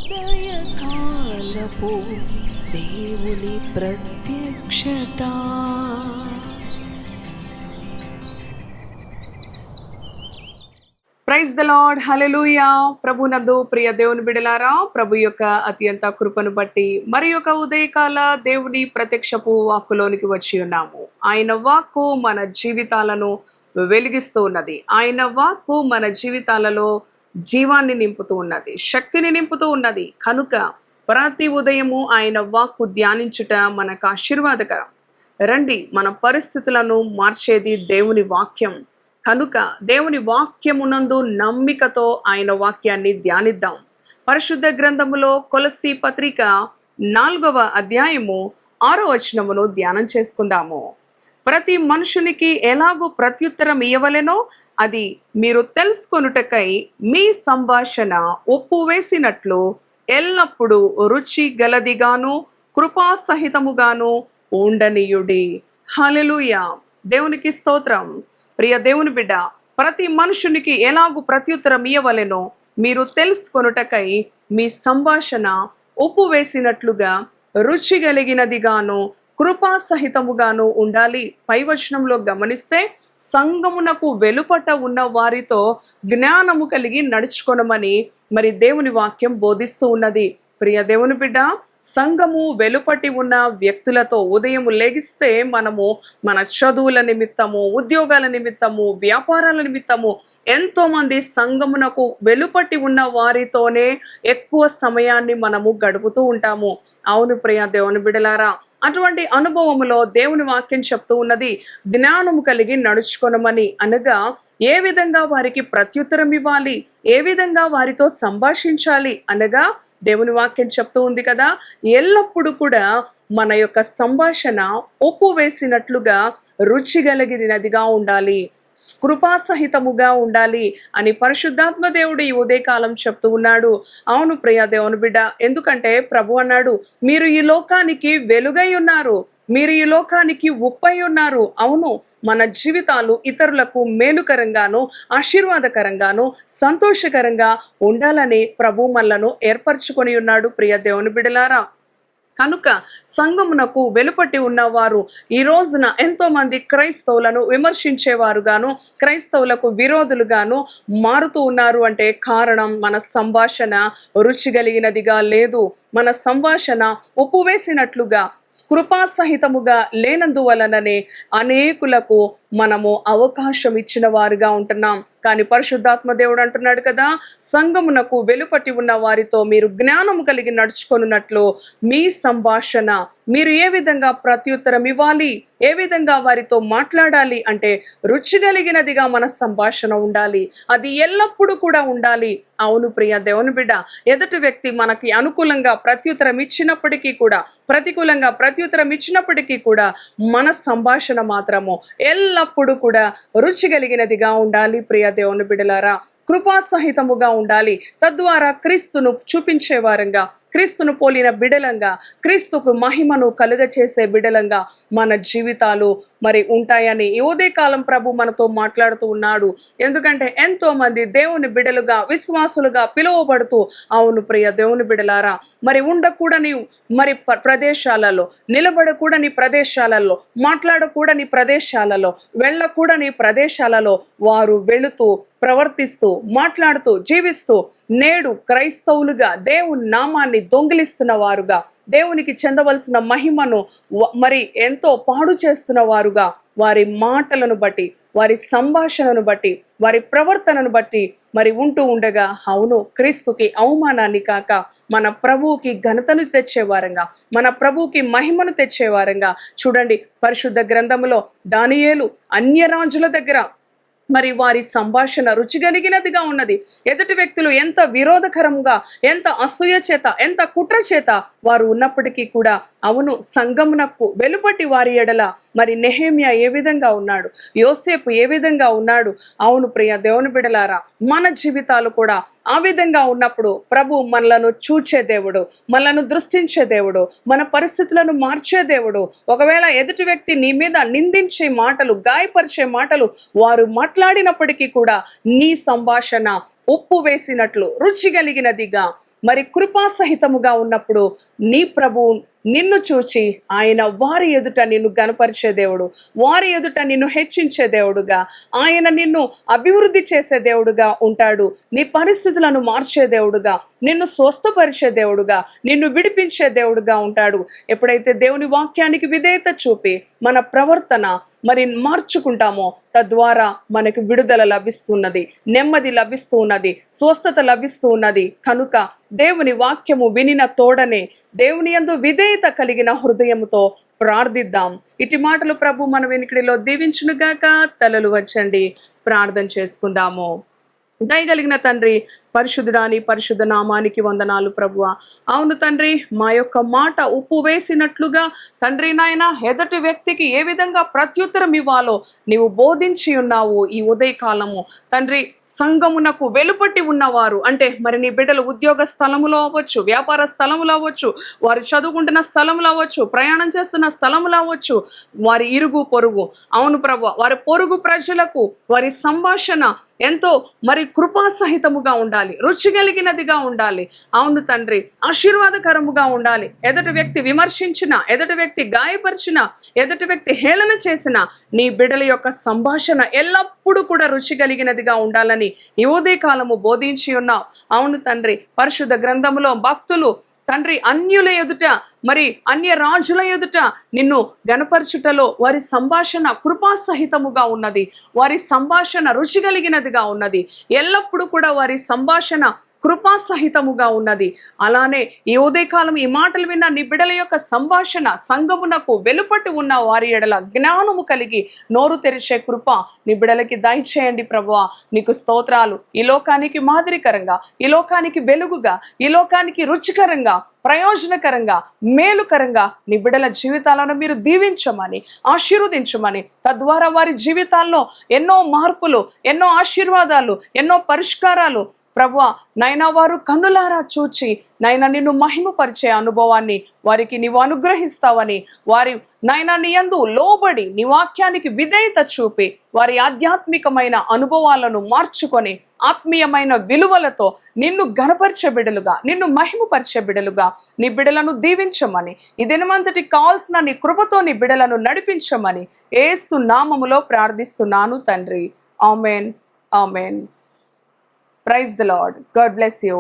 ఉదయకాలపు దేవుని ప్రత్యక్షత. ప్రైజ్ ద లార్డ్, హల్లెలూయా. ప్రభునందు ప్రియ దేవుని బిడలారా, ప్రభు యొక్క అత్యంత కృపను బట్టి మరి యొక్క ఉదయకాల దేవుని ప్రత్యక్షపు వాక్కులోనికి వచ్చి ఉన్నాము. ఆయన వాక్కు మన జీవితాలను వెలిగిస్తూ ఉన్నది. ఆయన వాక్కు మన జీవితాలలో జీవాన్ని నింపుతూ ఉన్నది, శక్తిని నింపుతూ ఉన్నది. కనుక ప్రతి ఉదయము ఆయన వాక్కు ధ్యానించుట మనకు ఆశీర్వాదకరం. రండి, మన పరిస్థితులను మార్చేది దేవుని వాక్యం. కనుక దేవుని వాక్యమునందు నమ్మికతో ఆయన వాక్యాన్ని ధ్యానిద్దాం. పరిశుద్ధ గ్రంథములో కొలస్సీ పత్రిక 4వ అధ్యాయము 6వ వచనమును ధ్యానం చేసుకుందాము. ప్రతి మనుషునికి ఎలాగో ప్రత్యుత్తరం ఇయ్యవలెనో అది మీరు తెలుసుకొనుటకై మీ సంభాషణ ఉప్పు వేసినట్లు ఎల్లప్పుడూ రుచి గలదిగాను కృపాసహితముగాను ఉండనీయుడి. హల్లెలూయా. దేవునికి స్తోత్రం. ప్రియ దేవుని బిడ్డ, ప్రతి మనుషునికి ఎలాగూ ప్రత్యుత్తరం ఇయ్యవలెనో మీరు తెలుసుకొనుటకై మీ సంభాషణ ఉప్పు వేసినట్లుగా రుచి కలిగినదిగాను కృపాసహితముగాను ఉండాలి. పై వచనంలో గమనిస్తే సంఘమునకు వెలుపట ఉన్న వారితో జ్ఞానము కలిగి నడుచుకొనమని మరి దేవుని వాక్యం బోధిస్తూ ఉన్నది. ప్రియ దేవుని బిడ్డ, సంఘము వెలుపటి ఉన్న వ్యక్తులతో ఉదయం లెగిస్తే మనము మన చదువుల నిమిత్తము, ఉద్యోగాల నిమిత్తము, వ్యాపారాల నిమిత్తము ఎంతో మంది సంఘమునకు వెలుపటి ఉన్న వారితోనే ఎక్కువ సమయాన్ని మనము గడుపుతూ ఉంటాము. అవును ప్రియ దేవుని బిడ్డలారా, అటువంటి అనుభవములో దేవుని వాక్యం చెప్తూ ఉన్నది జ్ఞానము కలిగి నడుచుకొనమని. అనగా ఏ విధంగా వారికి ప్రత్యుత్తరం ఇవ్వాలి, ఏ విధంగా వారితో సంభాషించాలి అనగా దేవుని వాక్యం చెప్తూ ఉంది కదా, ఎల్లప్పుడూ కూడా మన యొక్క సంభాషణ ఉప్పు వేసినట్లుగా రుచి కలిగినదిగా ఉండాలి, కృపాసహితముగా ఉండాలి అని పరిశుద్ధాత్మ దేవుడు ఈ ఉదయకాలం చెప్తూ ఉన్నాడు. అవును ప్రియ దేవుని బిడ్డ, ఎందుకంటే ప్రభు అన్నాడు, మీరు ఈ లోకానికి వెలుగై ఉన్నారు, మీరు ఈ లోకానికి ఉప్పై ఉన్నారు. అవును, మన జీవితాలు ఇతరులకు మేలుకరంగాను ఆశీర్వాదకరంగాను సంతోషకరంగా ఉండాలని ప్రభు మనలను ఏర్పరచుకొని ఉన్నాడు. ప్రియ దేవుని బిడ్డలారా, కనుక సంఘమునకు వెలుపటి ఉన్నవారు ఈ రోజున ఎంతో మంది క్రైస్తవులను విమర్శించేవారుగాను క్రైస్తవులకు విరోధులుగాను మారుతూ ఉన్నారు. అంటే కారణం మన సంభాషణ రుచి కలిగినదిగా లేదు, మన సంభాషణ ఉప్పు వేసినట్లుగా కృపాసహితముగా లేనందువలననే అనేకులకు మనము అవకాశం ఇచ్చిన వారుగా ఉంటున్నాం. కానీ పరిశుద్ధాత్మ దేవుడు అంటున్నాడు కదా, సంఘమునకు వెలుపటి ఉన్న వారితో మీరు జ్ఞానము కలిగి నడుచుకొనున్నట్లు మీ సంభాషణ మీరు ఏ విధంగా ప్రత్యుత్తరం ఇవ్వాలి, ఏ విధంగా వారితో మాట్లాడాలి అంటే రుచి కలిగినదిగా మన సంభాషణ ఉండాలి, అది ఎల్లప్పుడూ కూడా ఉండాలి. అవును ప్రియ దేవుని బిడ్డ, ఎదుటి వ్యక్తి మనకి అనుకూలంగా ప్రత్యుత్తరం ఇచ్చినప్పటికీ కూడా, ప్రతికూలంగా ప్రత్యుత్తరం ఇచ్చినప్పటికీ కూడా మన సంభాషణ మాత్రము ఎల్లప్పుడూ కూడా రుచి కలిగినదిగా ఉండాలి. ప్రియ దేవుని బిడ్డలారా, కృపాసహితముగా ఉండాలి. తద్వారా క్రీస్తును చూపించే వారంగా, క్రీస్తును పోలిన బిడలంగా, క్రీస్తుకు మహిమను కలుగచేసే బిడలంగా మన జీవితాలు మరి ఉంటాయని ఈ ఉదయకాలం ప్రభు మనతో మాట్లాడుతూ ఉన్నాడు. ఎందుకంటే ఎంతో మంది దేవుని బిడలుగా, విశ్వాసులుగా పిలువబడుతూ, అవును ప్రియ దేవుని బిడలారా, మరి ఉండకూడని మరి ప్రదేశాలలో, నిలబడకూడని ప్రదేశాలలో, మాట్లాడకూడని ప్రదేశాలలో, వెళ్ళకూడని ప్రదేశాలలో వారు వెళుతూ ప్రవర్తిస్తూ మాట్లాడుతూ జీవిస్తూ నేడు క్రైస్తవులుగా దేవుని నామాన్ని దొంగిలిస్తున్న వారుగా, దేవునికి చెందవలసిన మహిమను మరి ఎంతో పాడు చేస్తున్న వారుగా, వారి మాటలను బట్టి, వారి సంభాషణను బట్టి, వారి ప్రవర్తనను బట్టి మరి ఉంటూ ఉండగా, అవును క్రీస్తుకి అవమానాన్ని కాక మన ప్రభువుకి ఘనతను తెచ్చేవారంగా, మన ప్రభువుకి మహిమను తెచ్చేవారంగా. చూడండి, పరిశుద్ధ గ్రంథములో దానియేలు అన్యరాజుల దగ్గర మరి వారి సంభాషణ రుచి కలిగినదిగా ఉన్నది. ఎదుటి వ్యక్తులు ఎంత విరోధకరంగా, ఎంత అసూయ చేత, ఎంత కుట్ర చేత వారు ఉన్నప్పటికీ కూడా, అవును సంఘమునకు వెలుపటి వారి ఎడల మరి నెహెమ్యా ఏ విధంగా ఉన్నాడు, యోసేపు ఏ విధంగా ఉన్నాడు. అవును ప్రియ దేవుని బిడ్డలారా, మన జీవితాలు కూడా ఆ విధంగా ఉన్నప్పుడు ప్రభు మనలను చూచే దేవుడు, మనలను దృష్టించే దేవుడు, మన పరిస్థితులను మార్చే దేవుడు. ఒకవేళ ఎదుటి వ్యక్తి నీ మీద నిందించే మాటలు, గాయపరిచే మాటలు వారు మాట్లాడినప్పటికీ కూడా నీ సంభాషణ ఉప్పు వేసినట్లు రుచి కలిగినదిగా మరి కృపాసహితముగా ఉన్నప్పుడు నీ ప్రభువు నిన్ను చూచి ఆయన వారి ఎదుట నిన్ను గనపరిచే దేవుడు, వారి ఎదుట నిన్ను హెచ్చించే దేవుడుగా, ఆయన నిన్ను అభివృద్ధి చేసే దేవుడుగా ఉంటాడు. నీ పరిస్థితులను మార్చే దేవుడుగా, నిన్ను స్వస్థపరిచే దేవుడుగా, నిన్ను విడిపించే దేవుడుగా ఉంటాడు. ఎప్పుడైతే దేవుని వాక్యానికి విధేయత చూపి మన ప్రవర్తన మరి మార్చుకుంటామో తద్వారా మనకు విడుదల లభిస్తున్నది, నెమ్మది లభిస్తూ ఉన్నది, స్వస్థత లభిస్తూ ఉన్నది. కనుక దేవుని వాక్యము వినిన తోడనే దేవుని యందు విధేయత కలిగిన హృదయముతో ప్రార్థిద్దాం. ఇటు మాటలు ప్రభు మన వెనుకడిలో దీవించునుగాక. తలలు వంచండి, ప్రార్థన చేసుకుందాము. దయగలిగిన తండ్రి, పరిశుద్ధుడా నీ పరిశుద్ధ నామానికి వందనాలు ప్రభువా. అవును తండ్రి, మా యొక్క మాట ఉప్పు వేసినట్లుగా తండ్రి నాయన ఎదుటి వ్యక్తికి ఏ విధంగా ప్రత్యుత్తరం ఇవ్వాలో నీవు బోధించి ఉన్నావు. ఈ ఉదయకాలము తండ్రి, సంఘమునకు వెలుపట్టి ఉన్నవారు అంటే మరి నీ బిడ్డలు ఉద్యోగ స్థలములో అవ్వచ్చు, వ్యాపార స్థలములు అవ్వచ్చు, వారు చదువుకుంటున్న స్థలములు అవ్వచ్చు, ప్రయాణం చేస్తున్న స్థలములు అవ్వచ్చు, వారి ఇరుగు పొరుగు, అవును ప్రభువా, వారి పొరుగు ప్రజలకు వారి సంభాషణ ఎంతో మరి కృపాసహితముగా ఉండాలి, రుచి కలిగినదిగా ఉండాలి. అవును తండ్రి, ఆశీర్వాదకరముగా ఉండాలి. ఎదుటి వ్యక్తి విమర్శించిన, ఎదుటి వ్యక్తి గాయపరిచిన, ఎదుటి వ్యక్తి హేళన చేసిన నీ బిడ్డల యొక్క సంభాషణ ఎల్లప్పుడూ కూడా రుచి కలిగినదిగా ఉండాలని ఈ ఉదయకాలము బోధించి ఉన్నావు. అవును తండ్రి, పరిశుద్ధ గ్రంథములో భక్తులు తండ్రి అన్యుల ఎదుట మరి అన్య రాజుల ఎదుట నిన్ను గనపరచుటలో వారి సంభాషణ కృపాసహితముగా ఉన్నది, వారి సంభాషణ రుచి కలిగినదిగా ఉన్నది, ఎల్లప్పుడూ కూడా వారి సంభాషణ కృపాసహితముగా ఉన్నది. అలానే ఈ ఉదయకాలం ఈ మాటలు విన్న నీ బిడ్డల యొక్క సంభాషణ సంఘమునకు వెలుపట్టి ఉన్న వారి ఎడల జ్ఞానము కలిగి నోరు తెరిచే కృప నీ బిడ్డలకి దయచేయండి ప్రభువా. నీకు స్తోత్రాలు. ఈ లోకానికి మాదిరికరంగా, ఈ లోకానికి వెలుగుగా, ఈ లోకానికి రుచికరంగా, ప్రయోజనకరంగా, మేలుకరంగా నీ బిడ్డల జీవితాలను మీరు దీవించమని, ఆశీర్వదించమని, తద్వారా వారి జీవితాల్లో ఎన్నో మార్పులు, ఎన్నో ఆశీర్వాదాలు, ఎన్నో పరిష్కారాలు ప్రభువా నైనా వారు కన్నులారా చూచి నైనా నిన్ను మహిమపరిచే అనుభవాన్ని వారికి నీవు అనుగ్రహిస్తావని, వారి నైనా నీ యందు లోబడి నీ వాక్యానికి విధేయత చూపి వారి ఆధ్యాత్మికమైన అనుభవాలను మార్చుకొని ఆత్మీయమైన విలువలతో నిన్ను ఘనపరిచే బిడ్డలుగా, నిన్ను మహిమపరిచే బిడ్డలుగా నీ బిడ్డలను దీవించమని, ఈ దినమంతటి కావాల్సిన నీ కృపతో నీ బిడ్డలను నడిపించమని యేసు నామములో ప్రార్థిస్తున్నాను తండ్రి. Amen, amen. Praise the Lord. God bless you.